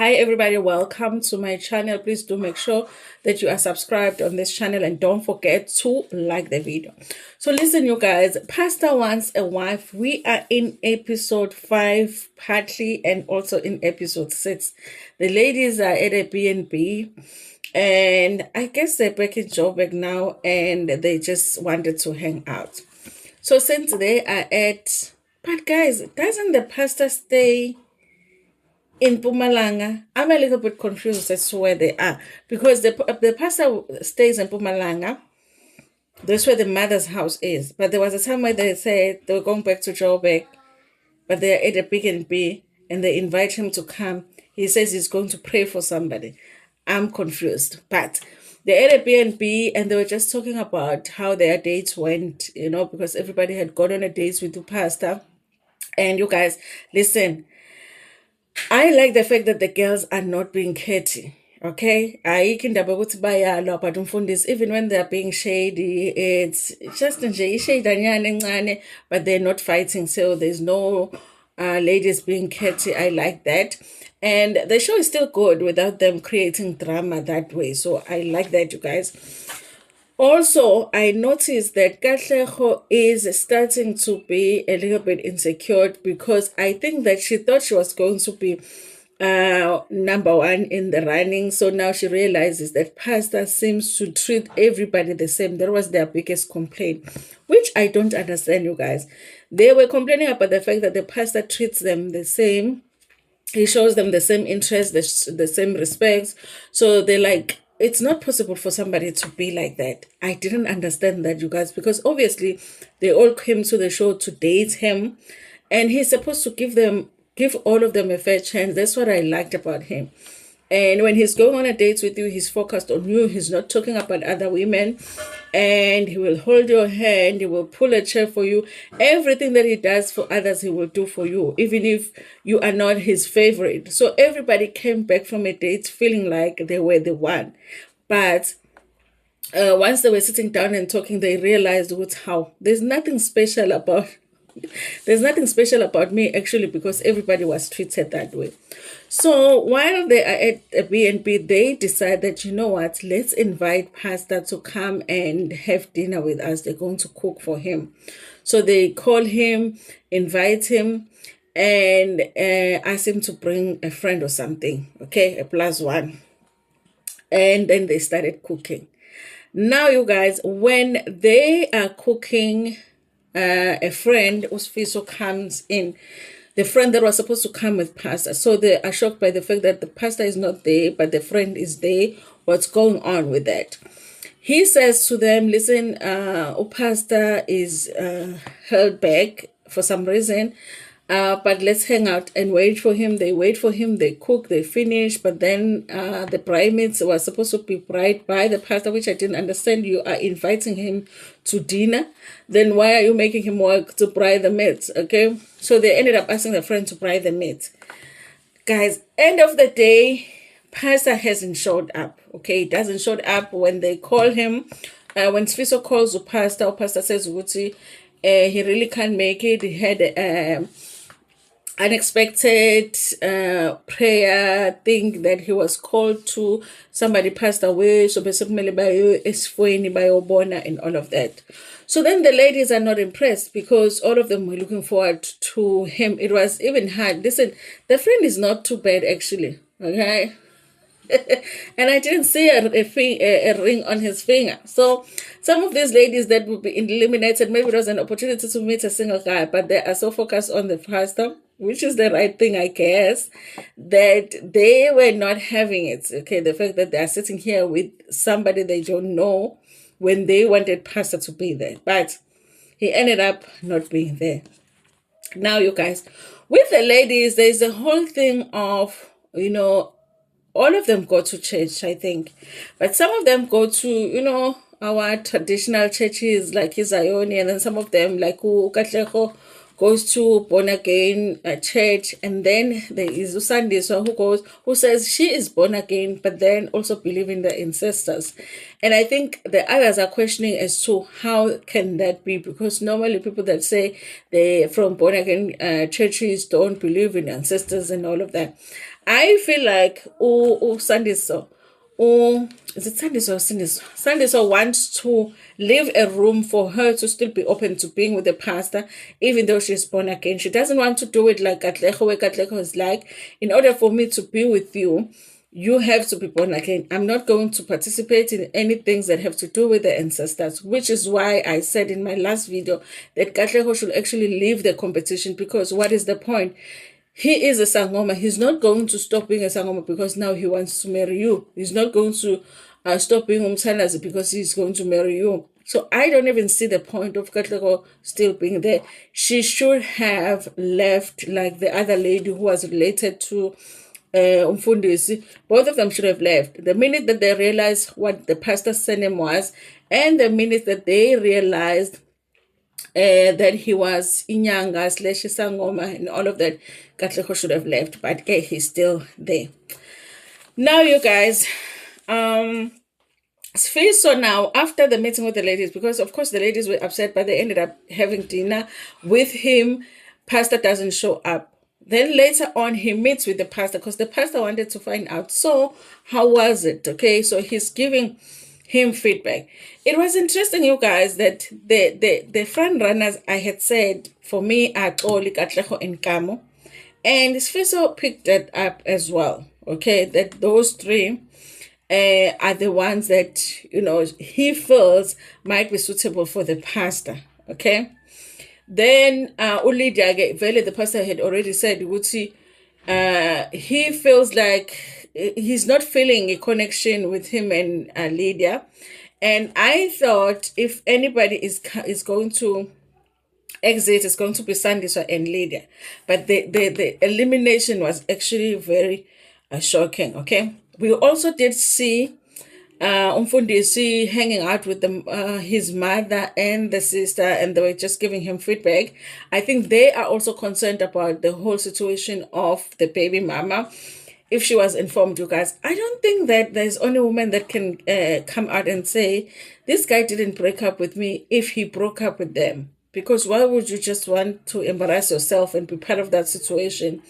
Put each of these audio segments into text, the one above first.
Hi everybody, welcome to my channel. Please do make sure that you are subscribed on this channel and don't forget to like the video. So listen, you guys, Pastor wants a wife. We are in episode 5 partly and also in episode 6. The ladies are at a B&B and I guess they're back in Joburg now and they just wanted to hang out. So since they are but guys, doesn't the pastor stay in Pumalanga? I'm a little bit confused as to where they are because the pastor stays in Pumalanga. That's where the mother's house is. But there was a time where they said they were going back to Joburg, but they're at a big and B and they invite him to come. He says he's going to pray for somebody. I'm confused. But they're at a B&B and they were just talking about how their dates went, because everybody had gone on a date with the pastor. And you guys, listen, I like the fact that the girls are not being catty. Okay, even when they're being shady, it's just shady, but they're not fighting, so there's no ladies being catty. I like that, and the show is still good without them creating drama that way. So I like that, you guys. Also, I noticed that Katlego is starting to be a little bit insecure because I think that she thought she was going to be number one in the running. So now she realizes that pastor seems to treat everybody the same. That was their biggest complaint, which I don't understand, you guys. They were complaining about the fact that the pastor treats them the same. He shows them the same interest, the same respect. So they're like, it's not possible for somebody to be like that. I didn't understand that, you guys, because obviously they all came to the show to date him and he's supposed to give all of them a fair chance. That's what I liked about him. And when he's going on a date with you, he's focused on you. He's not talking about other women. And he will hold your hand. He will pull a chair for you. Everything that he does for others, he will do for you, even if you are not his favorite. So everybody came back from a date feeling like they were the one. But once they were sitting down and talking, they realized how there's nothing special about me, actually, because everybody was treated that way. So while they are at a B&B, they decide that, you know what, let's invite pastor to come and have dinner with us. They're going to cook for him. So they call him, invite him, and ask him to bring a friend or something, okay, a +1. And then they started cooking. Now, you guys, when they are cooking, a friend, Usfiso, comes in. The friend that was supposed to come with pastor. So they are shocked by the fact that the pastor is not there, but the friend is there. What's going on with that? He says to them, listen, pastor is held back for some reason. But let's hang out and wait for him. They wait for him, they cook, they finish, but then the bridesmaids were supposed to be bribed by the pastor, which I didn't understand. You are inviting him to dinner, then why are you making him work to bribe the maids? Okay, so they ended up asking the friend to bribe the maids. Guys, end of the day, pastor hasn't showed up. Okay, he doesn't show up when they call him. When Sfiso calls the pastor says he really can't make it. He had unexpected prayer thing that he was called to. Somebody passed away, so basically and all of that. So then the ladies are not impressed because all of them were looking forward to him. It was even hard. Listen, the friend is not too bad, actually, okay? And I didn't see a ring on his finger. So some of these ladies that would be eliminated, maybe it was an opportunity to meet a single guy, but they are so focused on the pastor, which is the right thing, I guess, that they were not having it. Okay, the fact that they are sitting here with somebody they don't know when they wanted pastor to be there. But he ended up not being there. Now, you guys, with the ladies, there's a whole thing of, all of them go to church, I think. But some of them go to, our traditional churches like Zion, and then some of them like Katlego goes to born again church, and then there is Usandiswa who says she is born again, but then also believe in the ancestors. And I think the others are questioning as to how can that be, because normally people that say they from born again churches don't believe in ancestors and all of that. I feel like Sandiso, is it Sandiso or Sindiso? Sandiso wants to leave a room for her to still be open to being with the pastor, even though she's born again. She doesn't want to do it like Katlego, where Katlego is like, in order for me to be with you, you have to be born again. I'm not going to participate in any things that have to do with the ancestors, which is why I said in my last video that Katlego should actually leave the competition, because what is the point? He is a Sangoma. He's not going to stop being a Sangoma because now he wants to marry you. He's not going to stop being Umsanazi because he's going to marry you. So I don't even see the point of Katlego still being there. She should have left like the other lady who was related to Umfundisi. Both of them should have left. The minute that they realized what the pastor's surname was, and the minute that they realized that he was Inyanga slash Sangoma and all of that, Katlego should have left, but he's still there. Now, you guys, so now after the meeting with the ladies, because of course the ladies were upset, but they ended up having dinner with him. Pastor doesn't show up. Then later on, he meets with the pastor because the pastor wanted to find out, so how was it? Okay, so he's giving him feedback. It was interesting, you guys, that the front runners I had said for me are Oli, Katlego, and Kamo, and Sfiso picked that up as well. Okay, that those three are the ones that he feels might be suitable for the pastor. Okay, then Ulidia Vele, the pastor had already said, he feels like he's not feeling a connection with him and Lydia. And I thought if anybody is going to exit, it's going to be Sandiswa and Lydia. But the elimination was actually very shocking. Okay, we also did see Umfundisi hanging out with his mother and the sister, and they were just giving him feedback. I think they are also concerned about the whole situation of the baby mama. If she was informed, you guys, I don't think that there's only a woman that can come out and say, this guy didn't break up with me if he broke up with them. Because why would you just want to embarrass yourself and be part of that situation?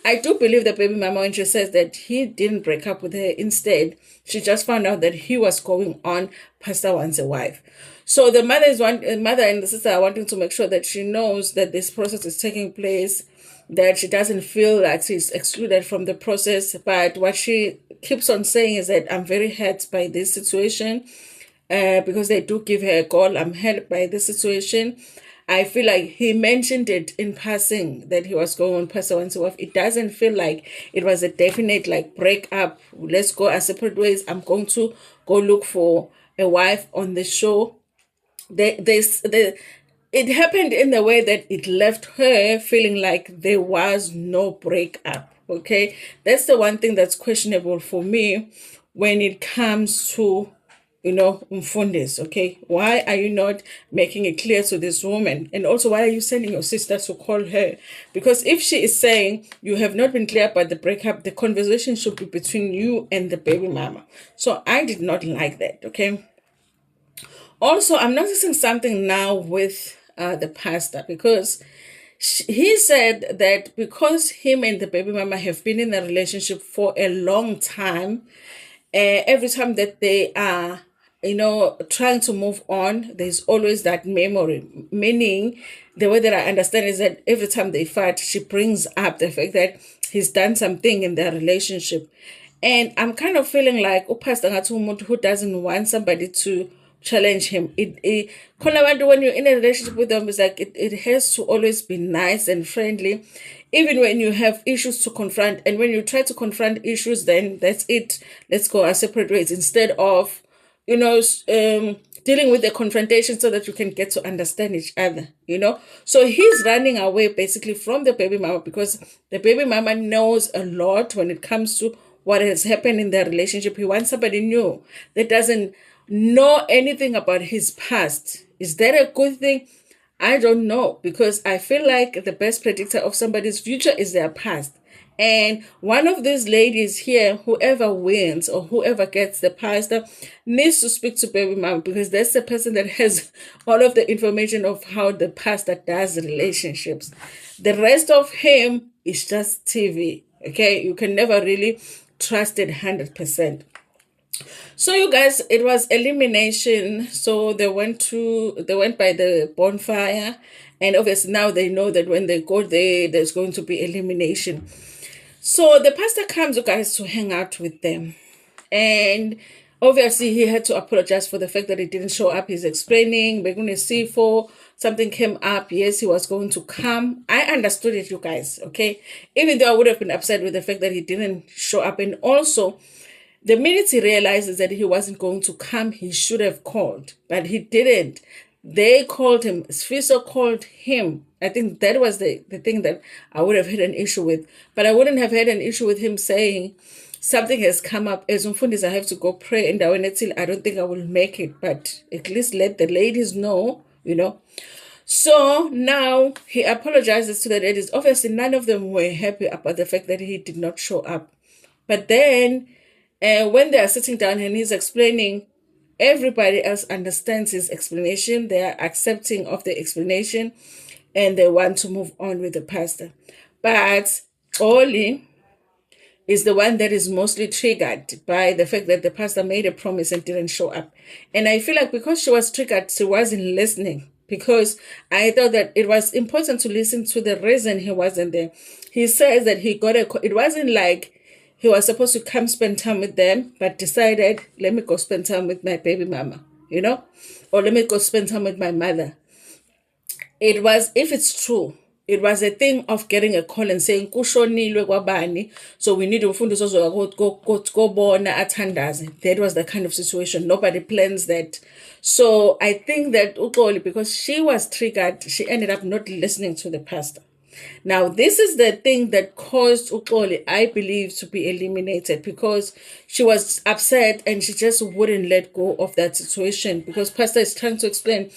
I do believe the baby mama when she says that he didn't break up with her. Instead, she just found out that he was going on. Pastor wants a wife. So the mother and the sister are wanting to make sure that she knows that this process is taking place, that she doesn't feel like she's excluded from the process. But what she keeps on saying is that I'm very hurt by this situation because they do give her a call. I'm hurt by this situation. I feel like he mentioned it in passing that he was going on Pastor Wants a Wife. It doesn't feel like it was a definite like break up. Let's go our separate ways. I'm going to go look for a wife on the show. It happened in the way that it left her feeling like there was no breakup. Okay, that's the one thing that's questionable for me when it comes to Mfundis. Okay, why are you not making it clear to this woman? And also, why are you sending your sister to call her? Because if she is saying you have not been clear about the breakup, the conversation should be between you and the baby mama. So I did not like that. Okay. Also, I'm noticing something now with the pastor, because he said that because him and the baby mama have been in a relationship for a long time, every time that they are trying to move on, there's always that memory. Meaning, the way that I understand is that every time they fight, she brings up the fact that he's done something in their relationship. And I'm kind of feeling like Pastor who doesn't want somebody to challenge him. When you're in a relationship with them, it's like it has to always be nice and friendly, even when you have issues to confront. And when you try to confront issues, then that's it. Let's go our separate ways, instead of dealing with the confrontation so that you can get to understand each other. So he's running away basically from the baby mama because the baby mama knows a lot when it comes to what has happened in their relationship. He wants somebody new that doesn't know anything about his past. Is that a good thing? I don't know, because I feel like the best predictor of somebody's future is their past. And one of these ladies here, whoever wins or whoever gets the pastor, needs to speak to baby mama, because that's the person that has all of the information of how the pastor does relationships. The rest of him is just TV. Okay, you can never really trust it 100%. So you guys, it was elimination. So they went by the bonfire, and obviously now they know that when they go there, there's going to be elimination. So the pastor comes, you guys, to hang out with them. And obviously he had to apologize for the fact that he didn't show up. He's explaining, we're going to see for something came up. Yes, he was going to come. I understood it, you guys, okay? Even though I would have been upset with the fact that he didn't show up. And also, the minute he realizes that he wasn't going to come, he should have called, but he didn't. They called him. Sfiso called him. I think that was the thing that I would have had an issue with. But I wouldn't have had an issue with him saying, something has come up. As Umfundis, I have to go pray, and I don't think I will make it. But at least let the ladies know, you know. So now he apologizes to the ladies. Obviously, none of them were happy about the fact that he did not show up. But then, when they are sitting down and he's explaining, everybody else understands his explanation. They are accepting of the explanation, and they want to move on with the pastor. But Oli is the one that is mostly triggered by the fact that the pastor made a promise and didn't show up. And I feel like because she was triggered, she wasn't listening, because I thought that it was important to listen to the reason he wasn't there. He says that he got it wasn't like he was supposed to come spend time with them, but decided, let me go spend time with my baby mama, you know, or let me go spend time with my mother. It was, if it's true, it was a thing of getting a call and saying, kushonilwe kwabani, so we need umfundisi ozokubona athandaze. That was the kind of situation. Nobody plans that. So I think that Uxoli, because she was triggered, she ended up not listening to the pastor. Now, this is the thing that caused Uxoli, I believe, to be eliminated, because she was upset and she just wouldn't let go of that situation, because pastor is trying to explain,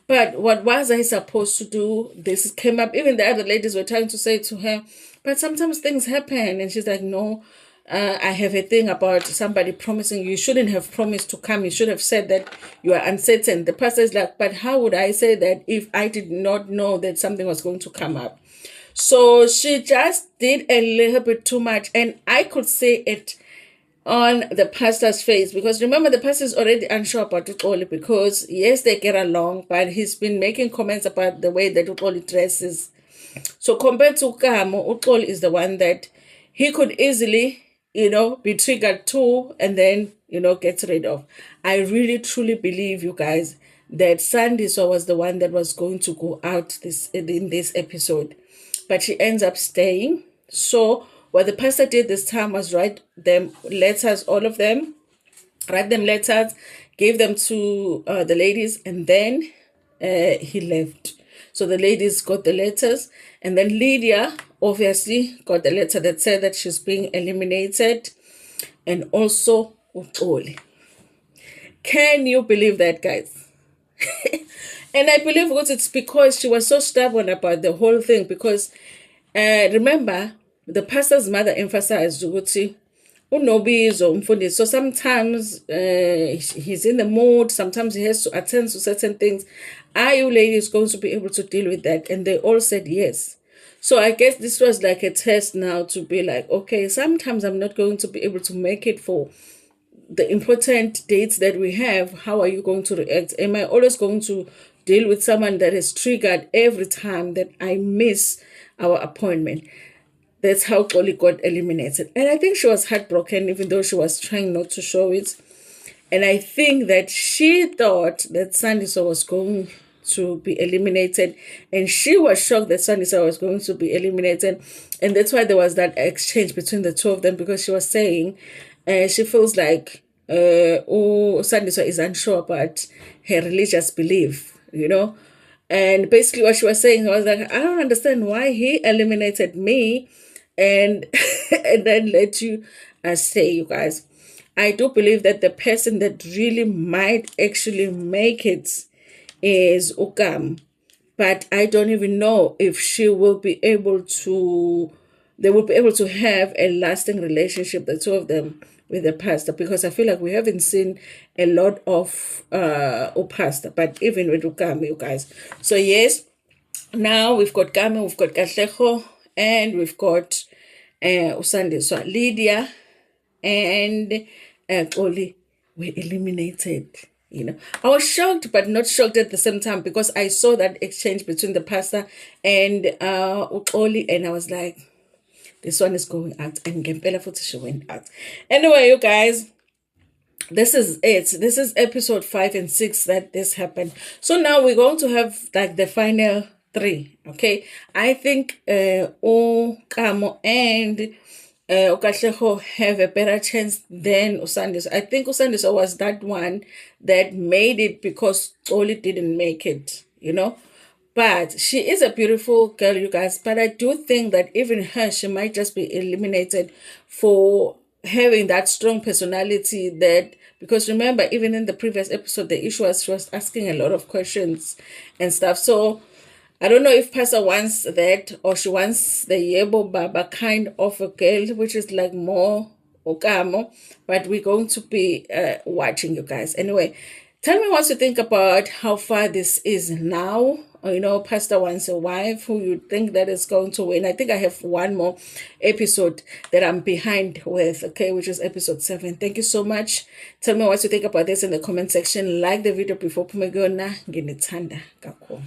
but what was I supposed to do? This came up. Even the other ladies were trying to say to her, but sometimes things happen. And she's like, no, I have a thing about somebody promising. You shouldn't have promised to come. You should have said that you are uncertain. The pastor is like, but how would I say that if I did not know that something was going to come up? So she just did a little bit too much. And I could say it on the pastor's face, because remember, the pastor is already unsure about Uxoli, because yes, they get along, but he's been making comments about the way that Uxoli dresses. So compared to Kamo, Uxoli is the one that he could easily, be triggered too, and then, get rid of. I really truly believe, you guys, that Sandiso was the one that was going to go out in this episode, but she ends up staying. So what the pastor did this time was write them letters, all of them, write them letters, gave them to the ladies, and then he left. So the ladies got the letters, and then Lydia obviously got the letter that said that she's being eliminated, and also Uxoli. Can you believe that, guys? And I believe it's because she was so stubborn about the whole thing, because remember, the pastor's mother emphasized ukuthi unobizo umfundisi. So sometimes he's in the mood, sometimes he has to attend to certain things. Are you ladies going to be able to deal with that? And they all said yes. So I guess this was like a test now to be like, okay, sometimes I'm not going to be able to make it for the important dates that we have. How are you going to react? Am I always going to deal with someone that is triggered every time that I miss our appointment? That's how Oli got eliminated. And I think she was heartbroken, even though she was trying not to show it. And I think that she thought that Sandiso was going to be eliminated. And she was shocked that Sandiso was going to be eliminated. And that's why there was that exchange between the two of them, because she was saying she feels like Sandiso is unsure about her religious belief, And basically what she was saying was like, I don't understand why he eliminated me and and then let you stay, you guys. I do believe that the person that really might actually make it is Ukam, but I don't even know if she will be able to, they will be able to have a lasting relationship, the two of them, with the pastor, because I feel like we haven't seen a lot of pastor, but even with Ukami, you guys. So yes, now we've got Kame, we've got Katlego, and we've got Usandiswa, Lydia, and Oli were eliminated. I was shocked, but not shocked at the same time, because I saw that exchange between the pastor and Oli, and I was like, this one is going out, and Gempela Futi, she went out. Anyway, you guys, this is it. This is episode 5 and 6 that this happened. So now we're going to have like the final three. Okay, I think Kamo and Okasheho have a better chance than Usandis. I think Usandis was that one that made it because Oli didn't make it. But she is a beautiful girl, you guys. But I do think that even her, she might just be eliminated for having that strong personality, that because remember, even in the previous episode, the issue was she was asking a lot of questions and stuff. So I don't know if Pastor wants that, or she wants the Yebo Baba kind of a girl, which is like more Okamo, but we're going to be watching, you guys. Anyway, tell me what you think about how far this is now. Pastor wants a wife. Who you think that is going to win? I think I have one more episode that I'm behind with, okay, which is episode 7. Thank you so much. Tell me what you think about this in the comment section. Like the video before Pumegona. Nginithanda kakhulu.